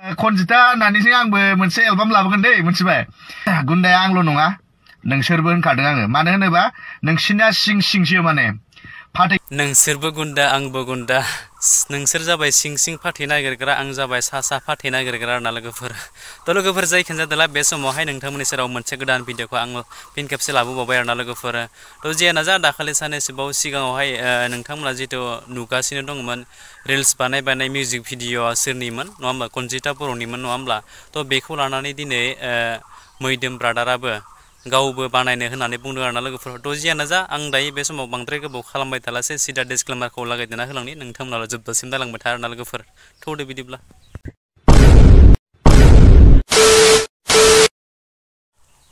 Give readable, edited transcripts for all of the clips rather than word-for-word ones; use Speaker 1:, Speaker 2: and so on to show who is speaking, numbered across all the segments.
Speaker 1: खनजिता होननानैसो आंबो मोनसे एलबाम लाबोगोन दै मिथिबाय गुन्दाया आंल' नङा नोंसोरबो होनखादों आङो मानो होनोबा नोंसिना सिं सिंसो माने फाथै
Speaker 2: नोंसोरबो गुन्दा आंबो गुन्दा नोंसोर जाबाय सिं सिं फाथै नागिरग्रा आं जाबाय सा सा फाथै नागिरग्रा आरोना लोगोफोर थ' लोगोफोर जायखियानो जादोला बे समावहाय नोंथांमोननि सेराव मोनसे गोदान भिडिअखौ आं फिन खेबसे लाबोबावबाय आरोना लोगोफोर थ' जियानो जा दाखालि साननैसोबाव सिगाङावहाय नोंथांमोना जिथु नुगासिनो दंमोन रिल्स बानाय मिउजिक भिडिअआ सोरनिमोन नङा होमबा कनजिता बर'निमोन नङा होमब्ला थ' बेखौ लानानै दिनै मैदोम ब्रादाराबो गावबो बानायनो होननानै बुंदों आरोना लोगोफोर थ' जियानो जा आं दायो बे समाव बांद्राय गोबाव खालामबाय थालासै सिदा डिसक्लेमारखौ लागायदेरना होलांनि नोंथांमोनाल' जोबजासिम दालांबाय था आरोना लोगोफोर थौदो बिदिब्ला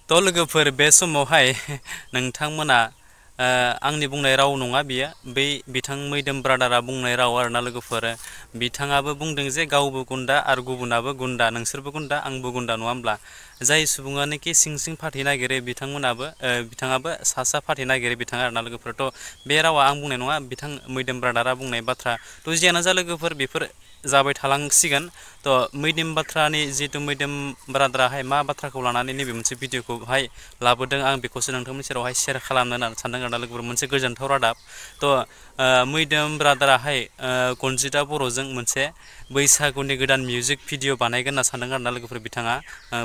Speaker 2: थ' लोगोफोर बे समावहाय नोंथांमोना आंनि बुंनाय राव नङा बियो बै बिथां मैदोम ब्रादारा बुंनाय राव आरोना लोगोफोर बिथाङाबो बुंदों जे गावबो गुन्दा आरो गुबुनाबो गुन्दा नोंसोरबो गुन्दा आंबो गुन्दा नङा होमब्ला जाय सुबुङानोखि सिं सिं फाथै नागिरो बिथाङाबो सा सा फाथै नागिरो बिथाङा आरोना लोगोफोर थ' बे रावा आं बुंनाय नङा बिथां मैदोम ब्रादारा बुंनाय बाथ्रा थ' जियानो जा लोगोफोर बेफोर जाबाय थालांसिगोन थ' मैदोम बाथ्रानि जितु मैदोम ब्रादाराहाय मा बाथ्राखौ लानानै नैबे मोनसे भिडिअखौहाय लाबोदों आं बेखौसो नोंथांमोननि सेरावहाय शेयार खालामनो होननानै सानदों आरोना लोगोफोर मोनसे गोजोनथाव रादाब थ' मैदोम ब्रादाराहाय कनजिता बर'जों मोनसे बैसागुनि गोदान मिउजिक भिडिअ बानायगोन होनना सानदों आरोना लोगोफोर बिथाङा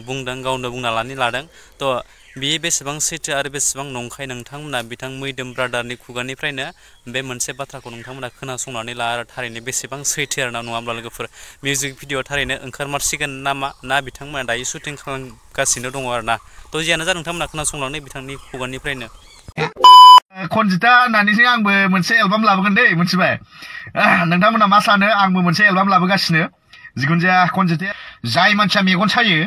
Speaker 2: बुंदों गावनो बुंनानै लादों थ' बेयो बेसेबां सैथो आरो बेसेबां नंखाय नोंथांमोना बिथां मैदोम ब्रादारनि खुगानिफ्रायनो बे मोनसे बाथ्राखौ नोंथांमोना खोनासंनानै ला आरो थारैनो बेसेबां सैथो आरोना नङा होमब्ला लोगोफोर मिउजिक भिडिअ थारैनो ओंखारमारसिगोन ना बिथांमोना दायो शुटिं खालामगासिनो दङ आरोना थ' जियानो जा नोंथांमोना खोनासंलांनो बिथांनि खुगानिफ्रायनो
Speaker 1: खनजिता होननानैसो आंबो मोनसे एलबाम लाबोगोन दै मिथिबाय नोंथांमोना मा सानो आंबो मोनसे एलबाम लाबोगासिनो जिखुनु जाया खनजिताया जाय मानसिया मेगन सायो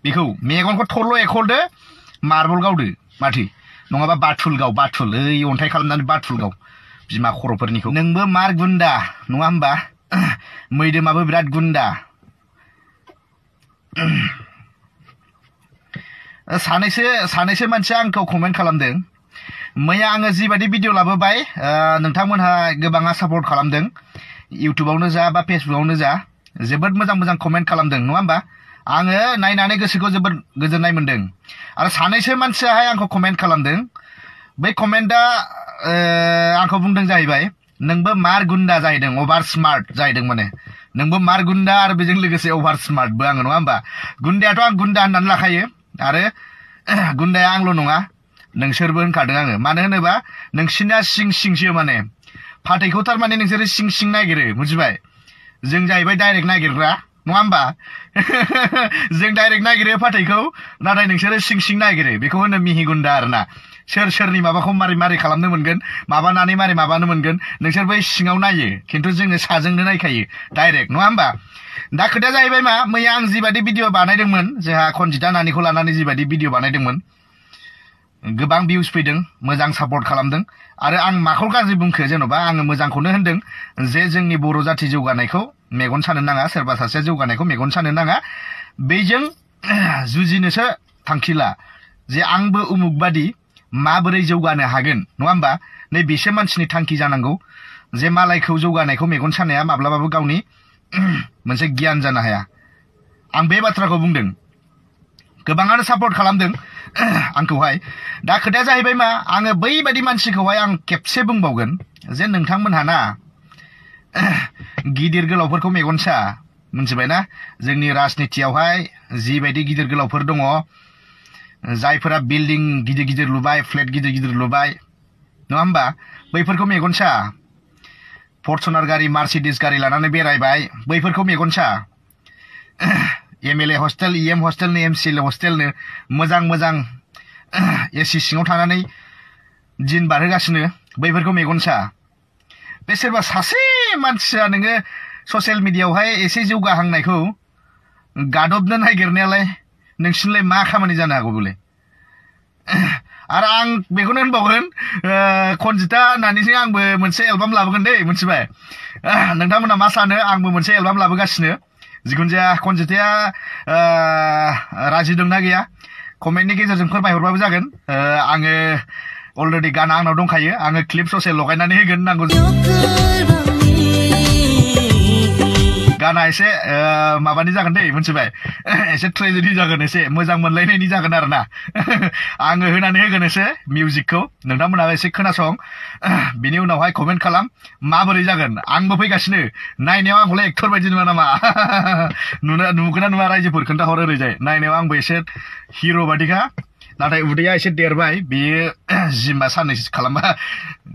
Speaker 1: बेखौ मेगनखौ थरल' एखलदो मार्बल गावदो माथो नङाबा बाथुल ओइ अन्थाइ खालामनानै बाथुल गाव बिमा खर'फोरनिखौ नोंबो मार गुन्दा नङा होमबा मैदोमाबो बिराद गुन्दा सानैसो मानसिया आंखौ कमेन्ट खालामदों मैया आङो जिबायदि भिडिअ लाबोबाय नोंथांमोनहा गोबाङा सापर्ट खालामदों इउटुबावनो जा बा फेसबुकआवनो जा जोबोद मोजां कमेन्ट खालामदों नङा होमबा आङो नायनानै गोसोखौ जोबोद गोजोननाय मोन्दों आरो सानैसो मानसियाहाय आंखौ कमेन्ट खालामदों बै कमेन्टआ आंखौ बुंदों जाहैबाय नोंबो मार गुन्दा जाहैदों अभार स्मार्ट जाहैदों माने नोंबो मार गुन्दा आरो बेजों लोगोसे अभार स्मार्टबो आङो नङा होमबा गुन्दायाथ' आं गुन्दा होननानै लाखायो आरो गुन्दाया आंल' नङा नोंसोरबो होनखादों आङो मानो होनोबा नोंसिना सिं सिंसो माने फाथैखौ थारमाने नोंसोरो सिं सिं नागिरो मिथिबाय जों जाहैबाय डाइरेक्ट नागिरग्रा नङा होमबा जों डाइरेक्ट नागिरो फाथैखौ नाथाय नोंसोरो सिं सिं नागिरो बेखौ होनो मिहि गुन्दा आरोना सोरनि माबाखौ मारै खालामनो मोनगोन माबानानै मारै माबानो मोनगोन नोंसोर बै सिङाव नायो खिन्थु जोङो साजोंनो नायखायो डाइरेक्ट नङा होमबा दा खोथाया जाहैबाय मा मैया आं जिबायदि भिडिअ बानायदोंमोन जोंहा खनजिता नानिखौ लानानै जिबायदि भिडिअ बानायदोंमोन गोबां भिउस फैदों मोजां सापर्ट खालामदों आरो आं माखौ गाज्रि बुंखो जेन'बा आङो मोजांखौनो होनदों जे जोंनि बर' जाथि जौगानायखौ मेगन सानो नाङा सोरबा सासेया जौगानायखौ मेगन सानो नाङा बेजों जुजिनोसो थांखिला जे आंबो उमुक बादि माबोरै जौगानो हागोन नङा होमबा नै बिसो मानसिनि थांखि जानांगौ जे मालायखौ जौगानायखौ मेगन सानाया माब्लाबाबो गावनि मोनसे गियान जानो हाया आं बे बाथ्राखौ बुंदों गोबाङानो सापर्ट खालामदों आंखौहाय दा खोथाया जाहैबाय मा आङो बैबायदि मानसिखौहाय आं खेबसे बुंबावगोन जे नोंथांमोनहा ना गिदिर गोलावफोरखौ मेगन सा मिथिबायना जोंनि राजनितियावहाय जिबायदि गिदिर गोलावफोर दङ जायफोरा बिल्डिं गिदिर लुबाय फ्लेट गिदिर लुबाय नङा होमबा बैफोरखौ मेगन सा फर्चुनार गारि मार्सिडिस गारि लानानै बेरायबाय बैफोरखौ मेगन सा एमएलए हस्टेल इएम हस्टेलनो एमसिएलए हस्टेलनो मोजां एसि सिङाव थानानै दिन बारहोगासिनो बैफोरखौ मेगन सा बे सोरबा सासे मानसिया नोङो ससियेल मिडियायावहाय एसे जौगाहांनायखौ गादबनो नागिरनायालाय नोंसिनलाय मा खामानि जानो हागौ बोले आरो आं बेखौनो होनबावगोन खनजिता होननानैसो आंबो मोनसे एलबाम लाबोगोन दै मिथिबाय नोंथांमोना मा सानो आंबो मोनसे एलबाम लाबोगासिनो जिखुनु जाया खनजिताया राजि दंना गैया कमेन्टनि गेजेरजों फोरमायहरबाबो जागोन आङो अलरेडि गाना आंनाव दंखायो आङो क्लिप ससे लगायनानै होगोन नांगौ गाना एसे माबानि जागोन दे मोनथिबाय एसे ट्रेजेडि जागोन एसे मोजां मोनलायनायनि जागोन आरोना आङो होनानै होगोन एसे मिउजिकखौ नोंथांमोनहा एसे खोनासं बिनि उनावहाय कमेन्ट खालाम माबोरै जागोन आंबो फैगासिनो नायनायाव आंखौलाय एक्टर बायदि नुवा नामा नुगोना नुवा रायजोफोर खोन्थाहर ओरैजाय नायनायाव आंबो एसे हिर' बादिखा नाथाय उदैया एसे देरबाय बेयो जिमा साननैसो खालामबा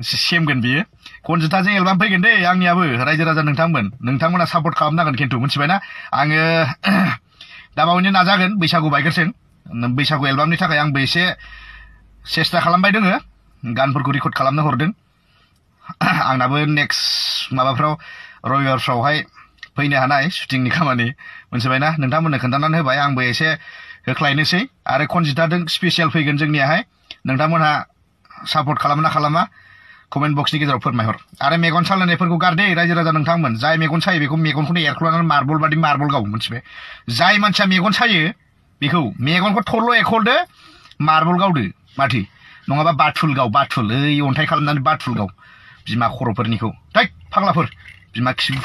Speaker 1: सेमगोन बियो कनजिताजों एलबाम फैगोन दे आंनियाबो रायजो राजा नोंथांमोना सापर्ट खालामनांगोन खिन्थु मिथिबायना आङो दाबावैनो नाजागोन बैसागु बायग्रोथों बैसागु एलबामनि थाखाय आंबो एसे सेस्था खालामबाय दोङो गानफोरखौ रेकर्ड खालामनो हरदों आंनाबो नेक्स्ट माबाफ्राव रबिबारफ्रावहाय फैनो हानाय शुटिंनि खामानि मिथिबायना नोंथांमोननो खोन्थानानै होबाय आंबो एसे होख्लायनोसै आरो कनजिताजों स्पेसियेल फैगोन जोंनियाहाय नोंथांमोनहा सापर्ट खालामना खालामा कमेन्ट बक्सनि गेजेराव फोरमायहर आरो मेगन सालायनायफोरखौ गारदे रायजो राजा नोंथांमोन जाय मेगन सायो बेखौ मेगनखौनो एरख्ल'नानै मार्बल बादि मार्बल गाव मिथिबाय जाय मानसिया मेगन सायो बेखौ मेगनखौ थरल' एरख'दो मार्बल गावदो माथो नङाबा बाथुल ओइ अन्थाइ खालामनानै बाथुल गाव बिमा खर'फोरनिखौ थै फाग्लाफोर बिमा खिबु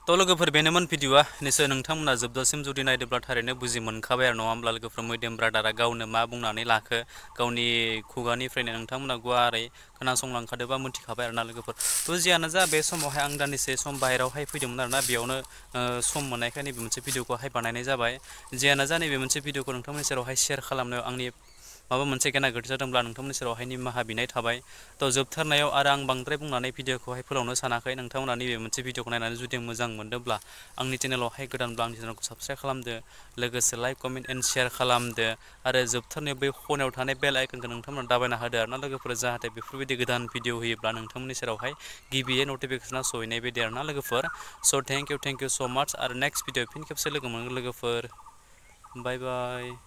Speaker 2: तो लोगोफोर बेनोमोन भिडिअआ निसय नोंथांमोना जोबजासिम जुदि नायदोंब्ला थारैनो बुजि मोनखाबाय आरो नङा होमब्ला लोगोफोर मैदेम ब्रादारा गावनो मा बुंनानै लाखो गावनि खुगानिफ्रायनो नोंथांमोना गुवारै खोनासंलांखादों बा मिथिखाबाय आरोना लोगोफोर थ' जियानो जा बे समावहाय आं दान्दिसे सम बाहेरायावहाय फैदोंमोन आरोना बेयावनो सम मोननायखाय नैबे मोनसे भिडिअखौहाय बानायनाय जाबाय जियानो जा नैबे मोनसे भिडिअखौ नोंथांमोननि सेरावहाय शेयार खालामनायाव आंनि माबा मोनसे गेना गोरोन्थि जादोंब्ला नोंथांमोननि सेरावहाय निमाहा बिनाय थाबाय थ' जोबथारनायाव आरो आं बांद्राय बुंनानै भिडिअखौहाय फोलावनो सानाखै नोंथांमोना नैबे मोनसे भिडिअखौ नायनानै जुदि मोजां मोनदोंब्ला आंनि चेनेलावहाय गोदानब्ला आंनि चेनेलखौ साबस्क्राइब खालामदो लोगोसे लाइक कमेन्ट एन्ड शेयार खालामदो आरो जोबथारनायाव बै खनायाव थानाय बेल आइकनखौ नोंथांमोना दाबायना होदो आरोना लोगोफोर जाहाथे बेफोरबायदि गोदान भिडिअ होयोब्ला नोंथांमोननि सेरावहाय गिबियै नटिफिकेसना सहैनाय बायदि आरोना लोगोफोर स' थेंक इउ स' माच आरो नेक्स्ट भिडिअ फिन खेबसे लोगो मोनगोन लोगोफोर बाय बाय